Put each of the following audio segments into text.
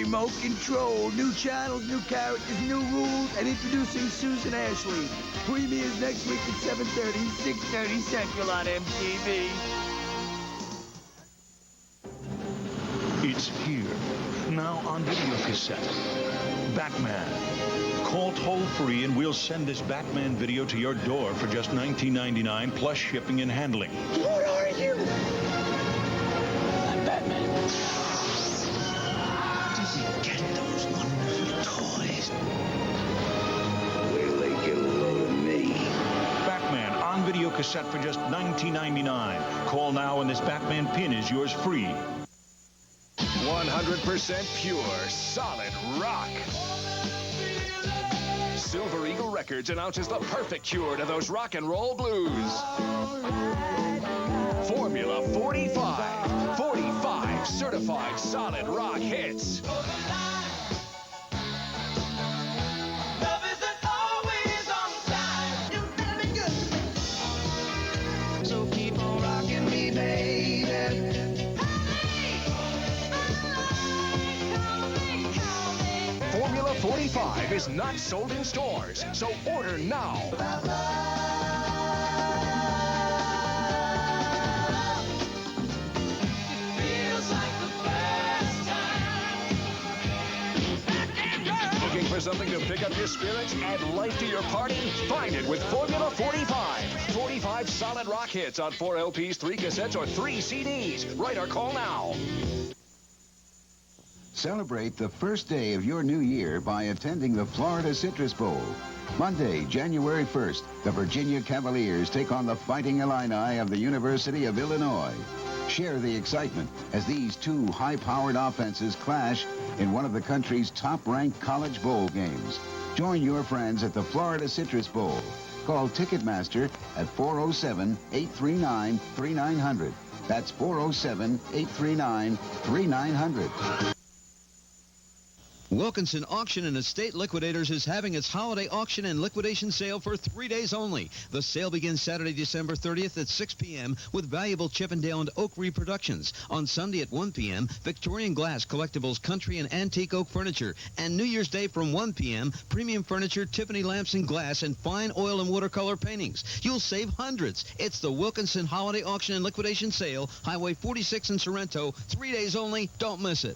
remote control. New channels, new characters, new rules, and introducing Susan Ashley. Premieres next week at 7:30, 6:30 Central on MTV. It's here, now on video cassette. Batman. Call toll-free and we'll send this Batman video to your door for just $19.99 plus shipping and handling. What are you? I'm Batman. Does he get those wonderful toys? Wait till they get a load of me. Batman on video cassette for just $19.99. Call now and this Batman pin is yours free. 100% pure, solid rock. Silver Eagle Records announces the perfect cure to those rock and roll blues. Formula 45. 45 certified solid rock hits. So keep on rocking me, baby. Formula 45 is not sold in stores, so order now. Looking for something to pick up your spirits, add life to your party? Find it with Formula 45. 45 solid rock hits on 4 LPs, 3 cassettes, or 3 CDs. Write or call now. Celebrate the first day of your new year by attending the Florida Citrus Bowl. Monday, January 1st, the Virginia Cavaliers take on the Fighting Illini of the University of Illinois. Share the excitement as these two high-powered offenses clash in one of the country's top-ranked college bowl games. Join your friends at the Florida Citrus Bowl. Call Ticketmaster at 407-839-3900. That's 407-839-3900. Wilkinson Auction and Estate Liquidators is having its holiday auction and liquidation sale for 3 days only. The sale begins Saturday, December 30th at 6 p.m. with valuable Chippendale and oak reproductions. On Sunday at 1 p.m., Victorian glass, collectibles, country, and antique oak furniture. And New Year's Day from 1 p.m., premium furniture, Tiffany lamps and glass, and fine oil and watercolor paintings. You'll save hundreds. It's the Wilkinson Holiday Auction and Liquidation Sale, Highway 46 in Sorrento. 3 days only. Don't miss it.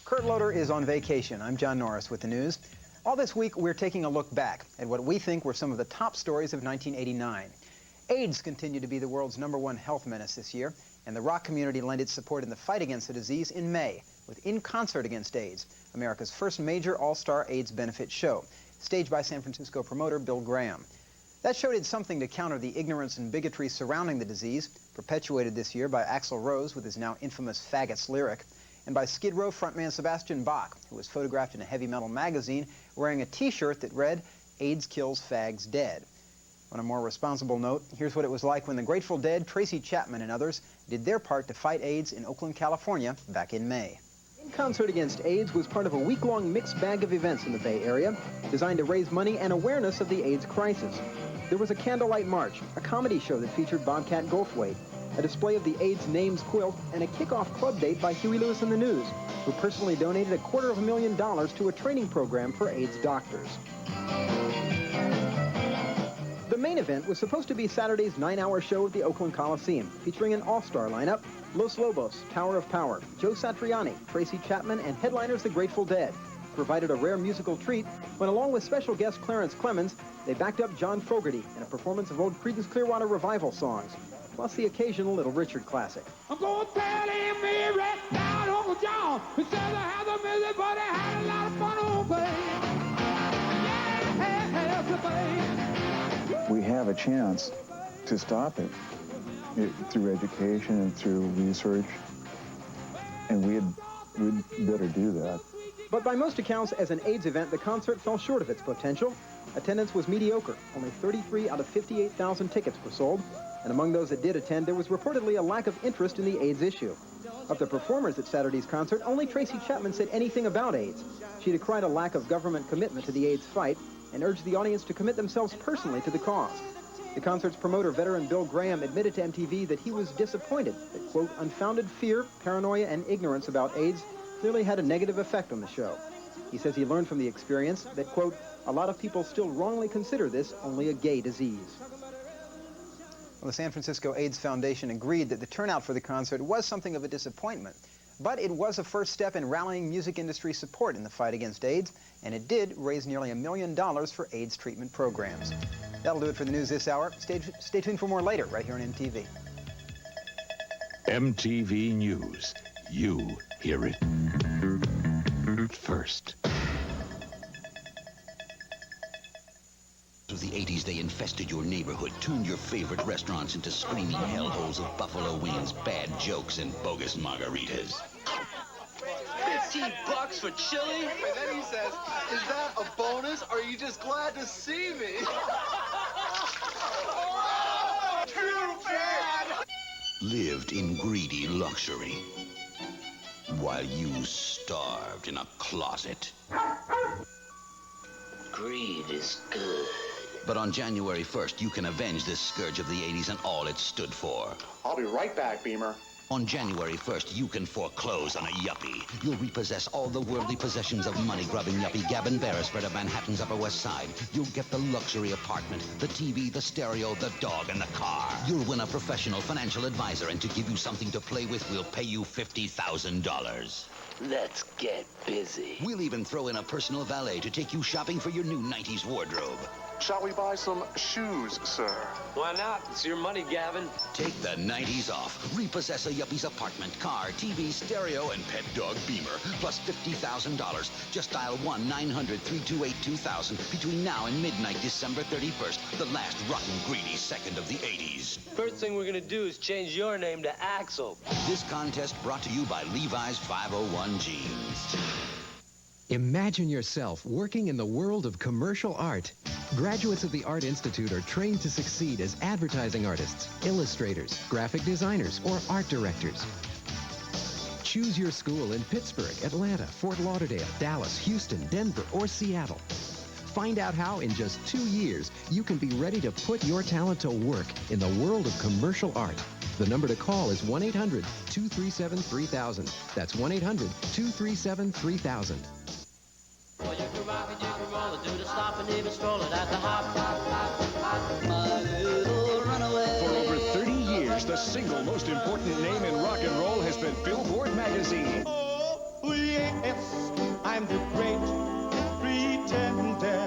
Kurt Loder is on vacation. I'm John Norris with the news. All this week, we're taking a look back at what we think were some of the top stories of 1989. AIDS continued to be the world's #1 health menace this year, and the rock community lent its support in the fight against the disease in May with In Concert Against AIDS, America's first major all-star AIDS benefit show, staged by San Francisco promoter Bill Graham. That show did something to counter the ignorance and bigotry surrounding the disease, perpetuated this year by Axl Rose with his now infamous Faggots lyric, and by Skid Row frontman Sebastian Bach, who was photographed in a heavy metal magazine wearing a T-shirt that read, "AIDS kills fags dead." On a more responsible note, here's what it was like when the Grateful Dead, Tracy Chapman, and others did their part to fight AIDS in Oakland, California, back in May. In Concert Against AIDS was part of a week-long mixed bag of events in the Bay Area designed to raise money and awareness of the AIDS crisis. There was a candlelight march, a comedy show that featured Bobcat Goldthwait, a display of the AIDS names quilt, and a kickoff club date by Huey Lewis and the News, who personally donated $250,000 to a training program for AIDS doctors. The main event was supposed to be Saturday's 9-hour show at the Oakland Coliseum, featuring an all-star lineup, Los Lobos, Tower of Power, Joe Satriani, Tracy Chapman, and headliners the Grateful Dead, provided a rare musical treat when, along with special guest Clarence Clemens, they backed up John Fogerty in a performance of old Creedence Clearwater Revival songs, plus the occasional Little Richard classic. I'm going to tell him me right down, Uncle John. He said I had the music, but I had a lot of fun on We have a chance to stop it through education and through research, and we'd better do that. But by most accounts, as an AIDS event, the concert fell short of its potential. Attendance was mediocre. Only 33 out of 58,000 tickets were sold. And among those that did attend, there was reportedly a lack of interest in the AIDS issue. Of the performers at Saturday's concert, only Tracy Chapman said anything about AIDS. She decried a lack of government commitment to the AIDS fight and urged the audience to commit themselves personally to the cause. The concert's promoter, veteran Bill Graham, admitted to MTV that he was disappointed that, quote, unfounded fear, paranoia, and ignorance about AIDS clearly had a negative effect on the show. He says he learned from the experience that, quote, a lot of people still wrongly consider this only a gay disease. Well, the San Francisco AIDS Foundation agreed that the turnout for the concert was something of a disappointment, but it was a first step in rallying music industry support in the fight against AIDS, and it did raise nearly $1 million for AIDS treatment programs. That'll do it for the news this hour. Stay tuned for more later, right here on MTV. MTV News. You hear it first. Of the 80s, they infested your neighborhood, tuned your favorite restaurants into screaming hellholes of buffalo wings, bad jokes, and bogus margaritas. $15 for chili? And then he says, is that a bonus, or are you just glad to see me? Too bad! Lived in greedy luxury, while you starved in a closet. Greed is good. But on January 1st, you can avenge this scourge of the 80s and all it stood for. I'll be right back, Beamer. On January 1st, you can foreclose on a yuppie. You'll repossess all the worldly possessions of money-grubbing yuppie Gavin Beresford of Manhattan's Upper West Side. You'll get the luxury apartment, the TV, the stereo, the dog, and the car. You'll win a professional financial advisor, and to give you something to play with, we'll pay you $50,000. Let's get busy. We'll even throw in a personal valet to take you shopping for your new 90s wardrobe. Shall we buy some shoes, sir? Why not? It's your money, Gavin. Take the 90s off. Repossess a yuppie's apartment, car, TV, stereo, and pet dog Beamer, plus $50,000. Just dial 1-900-328-2000 between now and midnight, December 31st, the last rotten, greedy second of the 80s. First thing we're gonna do is change your name to Axel. This contest brought to you by Levi's 501 Jeans. Imagine yourself working in the world of commercial art. Graduates of the Art Institute are trained to succeed as advertising artists, illustrators, graphic designers, or art directors. Choose your school in Pittsburgh, Atlanta, Fort Lauderdale, Dallas, Houston, Denver, or Seattle. Find out how in just 2 years you can be ready to put your talent to work in the world of commercial art. The number to call is 1-800-237-3000. That's 1-800-237-3000. Well, you can rock and you can roll and do the stop and even stroll it at the hop. My little runaway. For over 30 years, the single most important name in rock and roll has been Billboard magazine. Oh, yes, I'm the great pretender.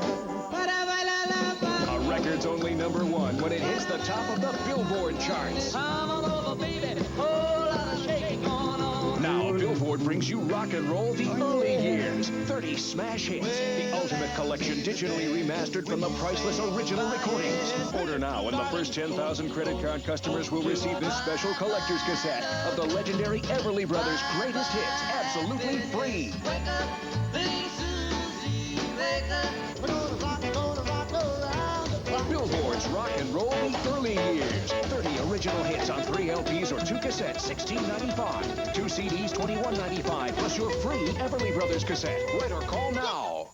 A record's only #1 when it hits the top of the Billboard charts. Come on over, baby. Whole lot of shaking going on. Now, Billboard brings you rock and roll the early years. 30 smash hits. The ultimate collection digitally remastered from the priceless original recordings. Order now and the first 10,000 credit card customers will receive this special collector's cassette of the legendary Everly Brothers' greatest hits absolutely free. Wake up, Big Susie, wake up. We're gonna rock around the clock. Billboard's Rock and Roll the Early Years. 30 original hits on 3 LPs or 2 cassettes, $16.95. 2 CDs, $21.95, plus your free Everly Brothers cassette. Write or call now.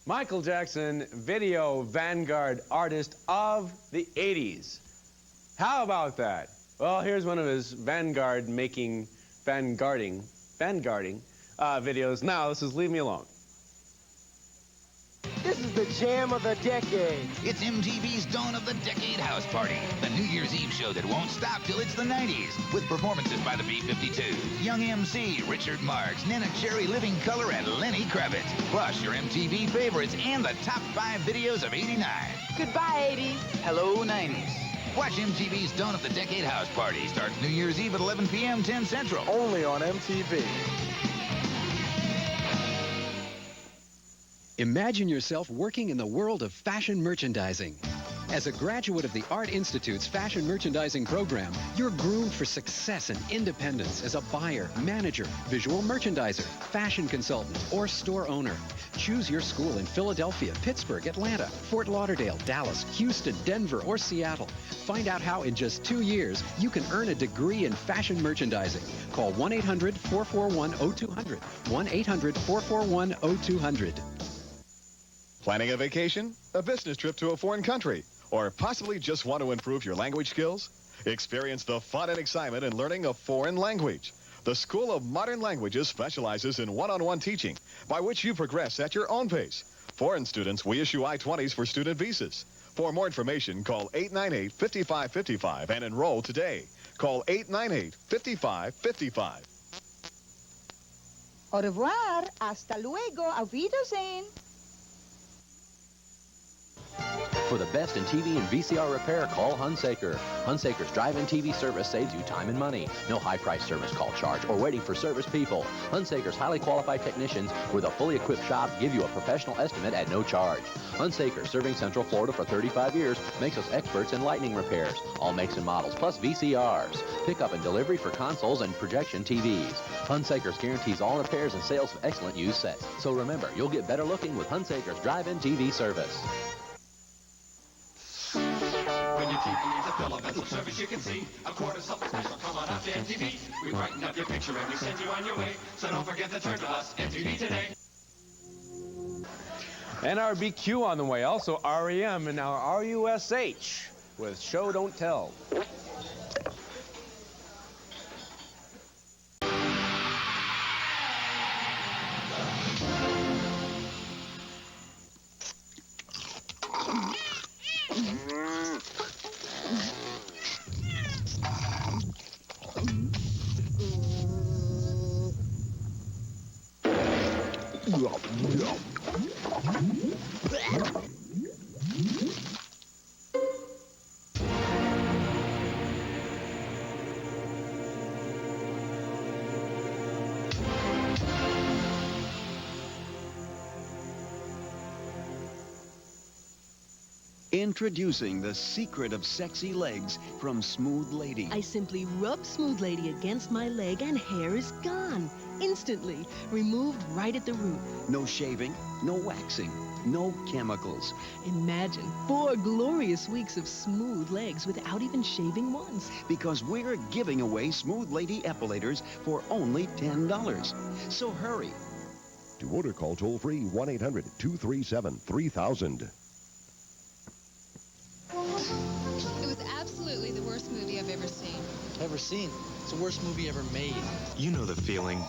Michael Jackson, video vanguard artist of the 80s. How about that? Well, here's one of his vanguarding videos. Now, this is Leave Me Alone. This is the jam of the decade. It's MTV's Dawn of the Decade House Party, the New Year's Eve show that won't stop till it's the 90s, with performances by the B-52s, Young MC, Richard Marx, Nana Cherry, Living Color, and Lenny Kravitz, plus your MTV favorites and the top 5 videos of '89. Goodbye, 80s. Hello, 90s. Watch MTV's Dawn of the Decade House Party. Starts New Year's Eve at 11 p.m., 10 Central. Only on MTV. Imagine yourself working in the world of fashion merchandising. As a graduate of the Art Institute's fashion merchandising program, you're groomed for success and independence as a buyer, manager, visual merchandiser, fashion consultant, or store owner. Choose your school in Philadelphia, Pittsburgh, Atlanta, Fort Lauderdale, Dallas, Houston, Denver, or Seattle. Find out how in just 2 years you can earn a degree in fashion merchandising. Call 1-800-441-0200. 1-800-441-0200. Planning a vacation, a business trip to a foreign country, or possibly just want to improve your language skills? Experience the fun and excitement in learning a foreign language. The School of Modern Languages specializes in one-on-one teaching, by which you progress at your own pace. Foreign students, we issue I-20s for student visas. For more information, call 898-5555 and enroll today. Call 898-5555. Au revoir. Hasta luego. Auf Wiedersehen. For the best in TV and VCR repair, call Hunsaker. Hunsaker's drive-in TV service saves you time and money. No high-price service call charge or waiting for service people. Hunsaker's highly qualified technicians with a fully equipped shop give you a professional estimate at no charge. Hunsaker, serving Central Florida for 35 years, makes us experts in lightning repairs. All makes and models, plus VCRs. Pickup and delivery for consoles and projection TVs. Hunsaker's guarantees all repairs and sales of excellent used sets. So remember, you'll get better looking with Hunsaker's drive-in TV service. When your TV needs a fill of vessel service, you can see a quarter something special come on up to MTV. We brighten up your picture and we send you on your way. So don't forget to turn to us, MTV today. NRBQ on the way, also REM and now RUSH with Show Don't Tell. Introducing the secret of sexy legs from Smooth Lady. I simply rub Smooth Lady against my leg and hair is gone. Instantly. Removed right at the root. No shaving, no waxing, no chemicals. Imagine 4 glorious weeks of smooth legs without even shaving once. Because we're giving away Smooth Lady epilators for only $10. So hurry. To order, call toll-free 1-800-237-3000. It was absolutely the worst movie I've ever seen. Ever seen? It's the worst movie ever made. You know the feeling.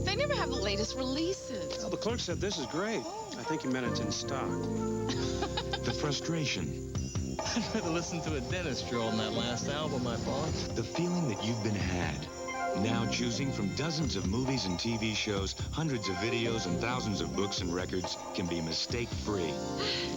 They never have the latest releases. Well, the clerk said this is great. I think he meant it's in stock. The frustration. I'd rather listen to a dentist drawl than that last album I bought. The feeling that you've been had. Now choosing from dozens of movies and TV shows, hundreds of videos, and thousands of books and records can be mistake-free.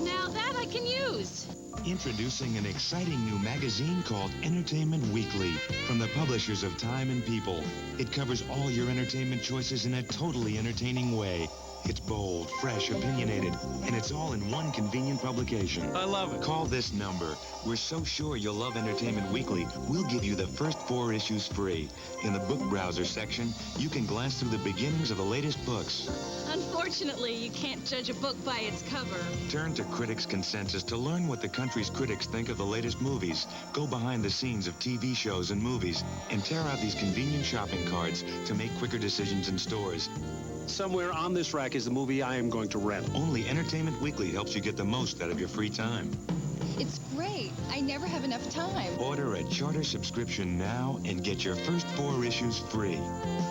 Now that I can use. Introducing an exciting new magazine called Entertainment Weekly from the publishers of Time and People. It covers all your entertainment choices in a totally entertaining way. It's bold, fresh, opinionated, and it's all in one convenient publication. I love it. Call this number. We're so sure you'll love Entertainment Weekly, we'll give you the first 4 issues free. In the book browser section, you can glance through the beginnings of the latest books. Unfortunately, you can't judge a book by its cover. Turn to Critics' Consensus to learn what the country's critics think of the latest movies. Go behind the scenes of TV shows and movies, and tear out these convenient shopping cards to make quicker decisions in stores. Somewhere on this rack is the movie I am going to rent. Only Entertainment Weekly helps you get the most out of your free time. It's great. I never have enough time. Order a charter subscription now and get your first 4 issues free.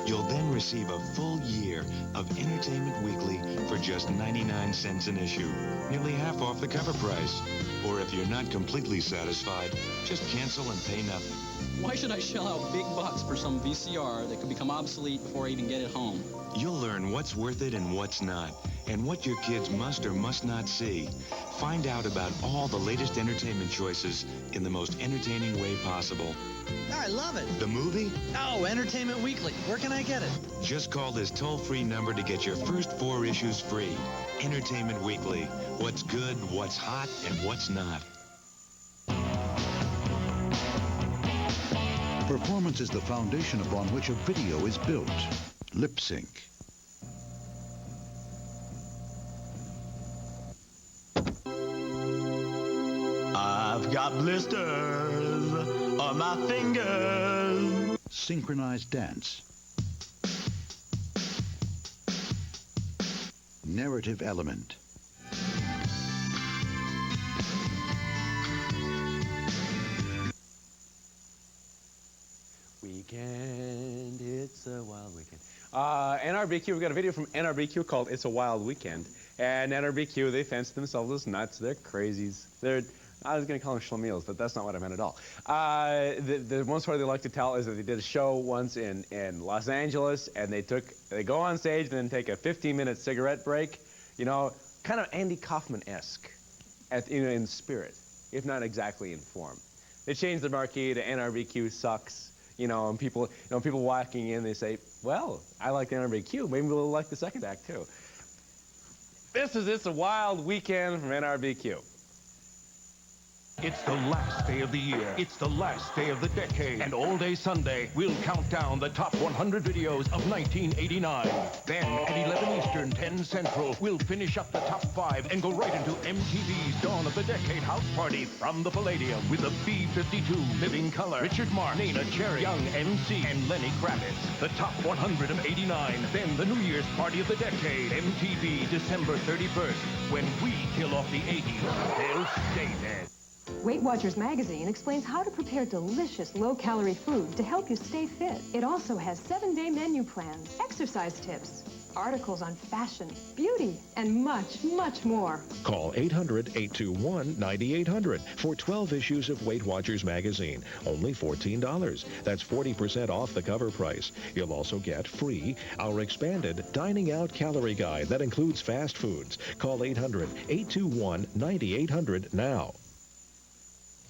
You'll then receive a full year of Entertainment Weekly for just 99 cents an issue, nearly half off the cover price. Or if you're not completely satisfied, just cancel and pay nothing. Why should I shell out big bucks for some VCR that could become obsolete before I even get it home? You'll learn what's worth it and what's not. and what your kids must or must not see. Find out about all the latest entertainment choices in the most entertaining way possible. I love it. The movie? Oh, Entertainment Weekly. Where can I get it? Just call this toll-free number to get your first 4 issues free. Entertainment Weekly. What's good, what's hot, and what's not. Performance is the foundation upon which a video is built. Lip sync. I've got blisters on my fingers. Synchronized dance. Narrative element. Weekend, it's a wild weekend. NRBQ, we've got a video from NRBQ called It's a Wild Weekend. And NRBQ, they fancy themselves as nuts. They're crazies. I was going to call them schlemiels, but that's not what I meant at all. The one story they like to tell is that they did a show once in Los Angeles, and they go on stage and then take a 15-minute cigarette break. You know, kind of Andy Kaufman-esque in spirit, if not exactly in form. They changed the marquee to NRBQ sucks. You know, and people walking in, they say, well, I like the NRBQ. Maybe we'll like the second act, too. This is It's a Wild Weekend from NRBQ. It's the last day of the year. It's the last day of the decade. And all day Sunday, we'll count down the top 100 videos of 1989. Then, at 11 Eastern, 10 Central, we'll finish up the top 5 and go right into MTV's Dawn of the Decade House Party from the Palladium with the B-52, Living Color, Richard Marx, Nana Cherry, Young MC, and Lenny Kravitz. The top 100 of 89. Then the New Year's Party of the Decade, MTV, December 31st. When we kill off the 80s, they'll stay dead. Weight Watchers magazine explains how to prepare delicious, low-calorie food to help you stay fit. It also has 7-day menu plans, exercise tips, articles on fashion, beauty, and much, much more. Call 800-821-9800 for 12 issues of Weight Watchers magazine. Only $14. That's 40% off the cover price. You'll also get free our expanded Dining Out Calorie Guide that includes fast foods. Call 800-821-9800 now.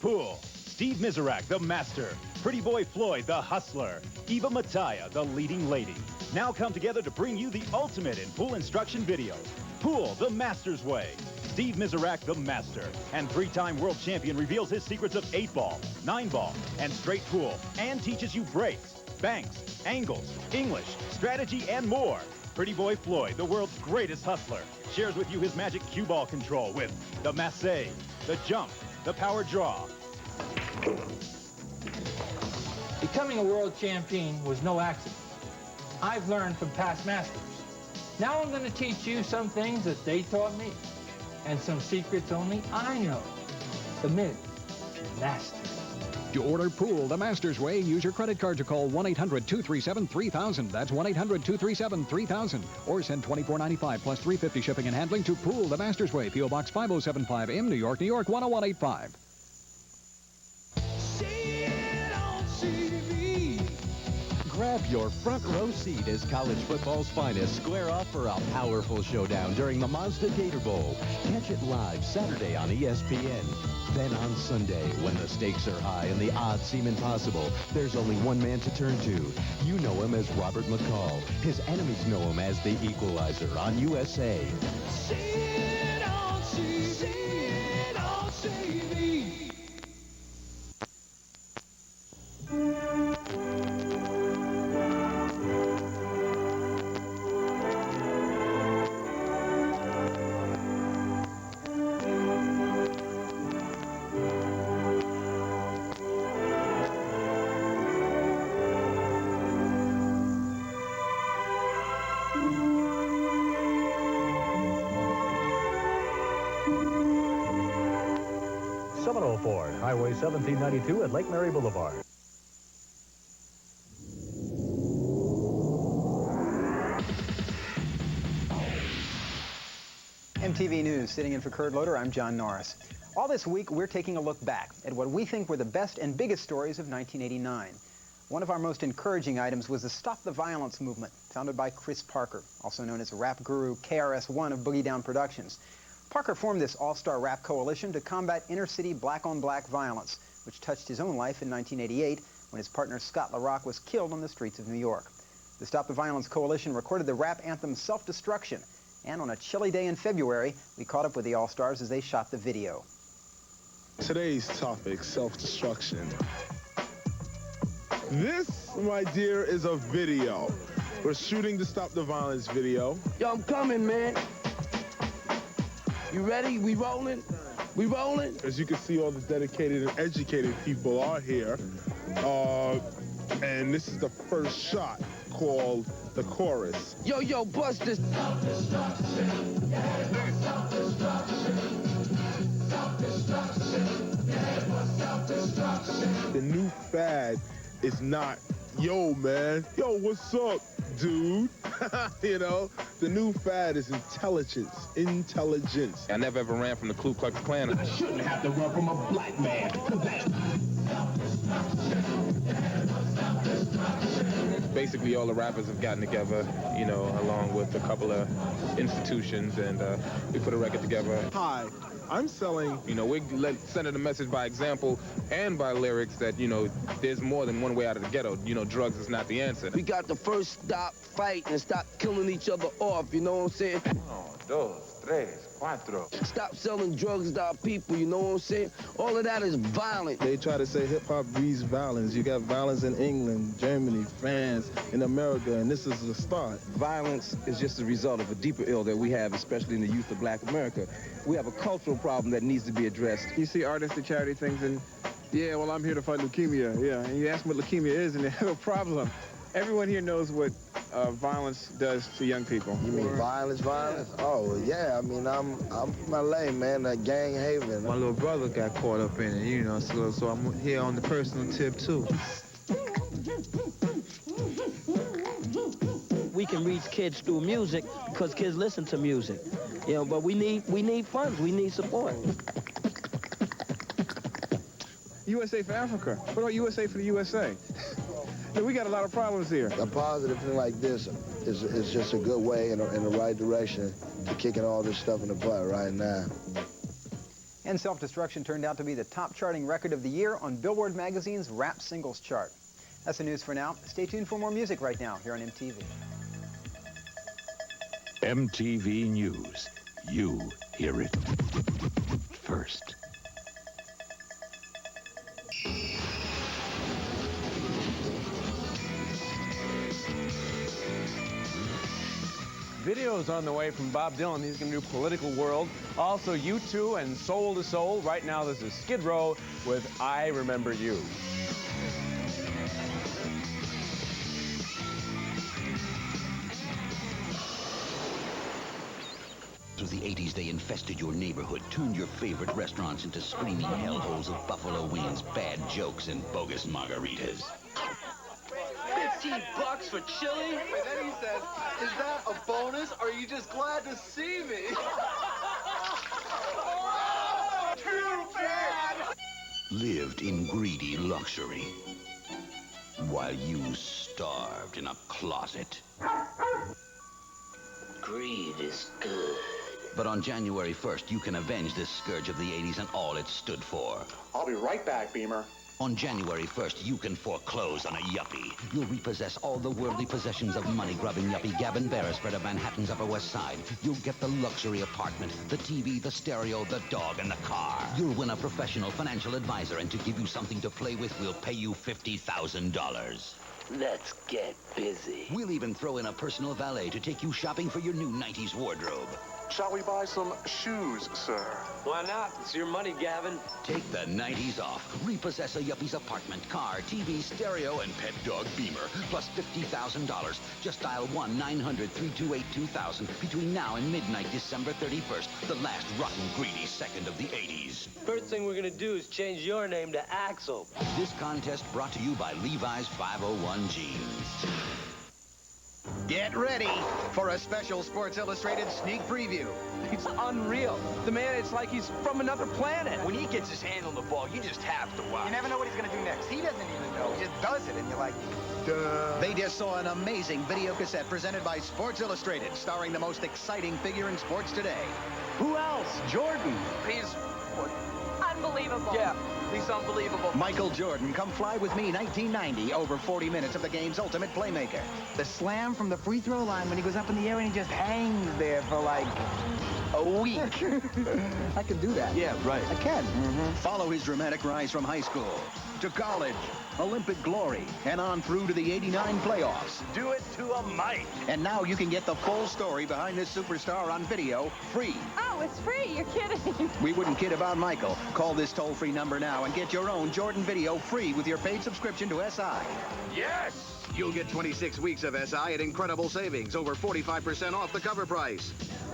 Pool. Steve Miserak, the master. Pretty Boy Floyd, the hustler. Eva Mataya, the leading lady. Now come together to bring you the ultimate in pool instruction videos. Pool, the master's way. Steve Miserak, the master. And 3-time world champion reveals his secrets of 8-ball, 9-ball, and straight pool. And teaches you breaks, banks, angles, English, strategy, and more. Pretty Boy Floyd, the world's greatest hustler, shares with you his magic cue ball control with the masse, the jump, the power draw. Becoming a world champion was no accident. I've learned from past masters. Now I'm going to teach you some things that they taught me, and some secrets only I know. The mid-master. To order Pool the Master's Way, use your credit card to call 1-800-237-3000. That's 1-800-237-3000. Or send $24.95 plus $3.50 shipping and handling to Pool the Master's Way, P.O. Box 5075 M, New York, New York 10185. Grab your front row seat as college football's finest square off for a powerful showdown during the Mazda Gator Bowl. Catch it live Saturday on ESPN. Then on Sunday, when the stakes are high and the odds seem impossible, there's only one man to turn to. You know him as Robert McCall. His enemies know him as the Equalizer on USA. See it on TV. Ford, Highway 1792 at Lake Mary Boulevard. MTV News, sitting in for Kurt Loder, I'm John Norris. All this week, we're taking a look back at what we think were the best and biggest stories of 1989. One of our most encouraging items was the Stop the Violence movement. founded by Chris Parker, also known as rap guru KRS-One of Boogie Down Productions. Parker formed this all-star rap coalition to combat inner-city black-on-black violence, which touched his own life in 1988 when his partner Scott LaRock was killed on the streets of New York. The Stop the Violence Coalition recorded the rap anthem Self-Destruction, and on a chilly day in February, we caught up with the All-Stars as they shot the video. Today's topic, self-destruction. This, my dear, is a video. We're shooting the Stop the Violence video. Yo, I'm coming, man. You ready? We rolling? We rolling? As you can see, all the dedicated and educated people are here. And this is the first shot called the chorus. Yo, bust this. Self-destruction. Yeah, self-destruction. Self-destruction. Yeah, self-destruction. The new fad is not, yo, man. Yo, what's up, dude? You know, the new fad is intelligence. I never ever ran from the Ku Klux Klan. I shouldn't have to run from a black man. Basically, all the rappers have gotten together, you know, along with a couple of institutions, and we put a record together. Hi, I'm selling, you know, we're sending a message by example and by lyrics that, you know, there's more than one way out of the ghetto. You know, drugs is not the answer. We got to first stop fighting and stop killing each other off, you know what I'm saying? 1, 2, 3, 4. Stop selling drugs to our people, you know what I'm saying? All of that is violent. They try to say hip-hop breeds violence. You got violence in England, Germany, France, in America, and this is the start. Violence is just a result of a deeper ill that we have, especially in the youth of Black America. We have a cultural problem that needs to be addressed. You see artists at charity things and, yeah, well, I'm here to fight leukemia, yeah. And you ask them what leukemia is, and they have a problem. Everyone here knows what violence does to young people. You mean violence? Oh, yeah. I mean, I'm from LA, man, a gang haven. My little brother got caught up in it, you know, so I'm here on the personal tip, too. We can reach kids through music because kids listen to music. You know, but we need funds. We need support. USA for Africa. What about USA for the USA? We got a lot of problems here. A positive thing like this is just a good way in the right direction to kicking all this stuff in the butt right now. And Self-Destruction turned out to be the top charting record of the year on Billboard magazine's Rap Singles chart. That's the news for now. Stay tuned for more music right now here on MTV. MTV News. You hear it first. Videos on the way from Bob Dylan. He's going to do Political World. Also, U2 and Soul to Soul. Right now, this is Skid Row with I Remember You. Through the 80s, they infested your neighborhood, turned your favorite restaurants into screaming hellholes of buffalo wings, bad jokes, and bogus margaritas. $15 for chili? And then he says, is that a bonus, or are you just glad to see me? Too bad! Lived in greedy luxury, while you starved in a closet. Greed is good. But on January 1st, you can avenge this scourge of the 80s and all it stood for. I'll be right back, Beamer. On January 1st, you can foreclose on a yuppie. You'll repossess all the worldly possessions of money-grubbing yuppie Gavin Beresford of Manhattan's Upper West Side. You'll get the luxury apartment, the TV, the stereo, the dog, and the car. You'll win a professional financial advisor, and to give you something to play with, we'll pay you $50,000. Let's get busy. We'll even throw in a personal valet to take you shopping for your new 90s wardrobe. Shall we buy some shoes, sir? Why not? It's your money, Gavin. Take the 90s off. Repossess a yuppie's apartment, car, TV, stereo, and pet dog Beamer, plus $50,000. Just dial 1-900-328-2000 between now and midnight, December 31st, the last rotten, greedy second of the 80s. First thing we're gonna do is change your name to Axel. This contest brought to you by Levi's 501 Jeans. Get ready for a special Sports Illustrated sneak preview. He's unreal. The man, it's like he's from another planet. When he gets his hand on the ball, you just have to watch. You never know what he's going to do next. He doesn't even know. He just does it, and you're like, duh. They just saw an amazing video cassette presented by Sports Illustrated, starring the most exciting figure in sports today. Who else? Jordan. He's unbelievable. Yeah, he's unbelievable. Michael Jordan, come fly with me, 1990, over 40 minutes of the game's ultimate playmaker. The slam from the free throw line when he goes up in the air and he just hangs there for like a week. I can do that. Yeah, right. I can. Follow his dramatic rise from high school to college, Olympic glory, and on through to the '89 playoffs. Do it to a mic. And now you can get the full story behind this superstar on video, free. Oh, it's free. You're kidding. We wouldn't kid about Michael. Call this toll-free number now and get your own Jordan video free with your paid subscription to SI. Yes! You'll get 26 weeks of SI at incredible savings, over 45% off the cover price.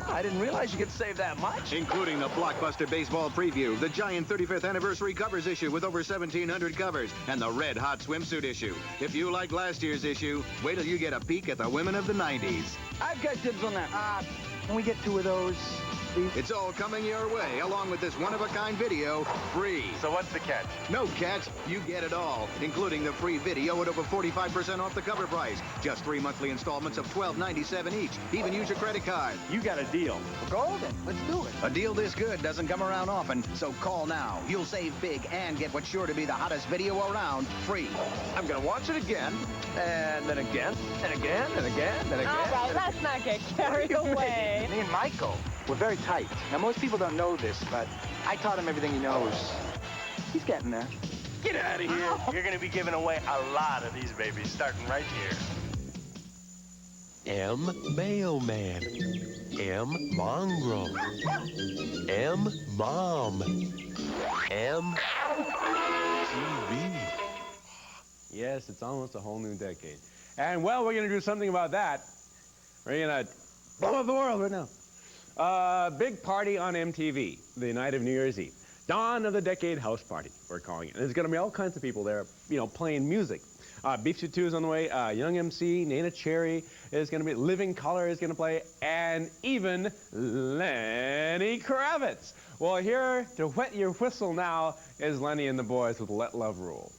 I didn't realize you could save that much. Including the blockbuster baseball preview, the giant 35th anniversary covers issue with over 1,700 covers, and the red hot swimsuit issue. If you like last year's issue, wait till you get a peek at the women of the 90s. I've got dibs on that. Can we get 2 of those, please? It's all coming your way, along with this one-of-a-kind video, free. So what's the catch? No catch. You get it all, including the free video at over 45% off the cover price. Just 3 monthly installments of $12.97 each. Even use your credit card. You got a deal. Golden. Let's do it. A deal this good doesn't come around often, so call now. You'll save big and get what's sure to be the hottest video around, free. I'm going to watch it again, and then again, and again, and again, and again. All right, let's not get carried away. Me and Michael, we're very tight. Now, most people don't know this, but I taught him everything he knows. He's getting there. Get out of here. You're going to be giving away a lot of these babies, starting right here. M. Mailman. M. Mongrel. M. Mom. M. TV. Yes, it's almost a whole new decade. And, well, we're going to do something about that. We're going to blow up the world right now. Big party on MTV, the night of New Year's Eve. Dawn of the Decade House Party, we're calling it. There's going to be all kinds of people there, you know, playing music. Beef Stew 2 is on the way. Young MC, Nana Cherry is going to be. Living Color is going to play. And even Lenny Kravitz. Well, here to wet your whistle now is Lenny and the boys with Let Love Rule.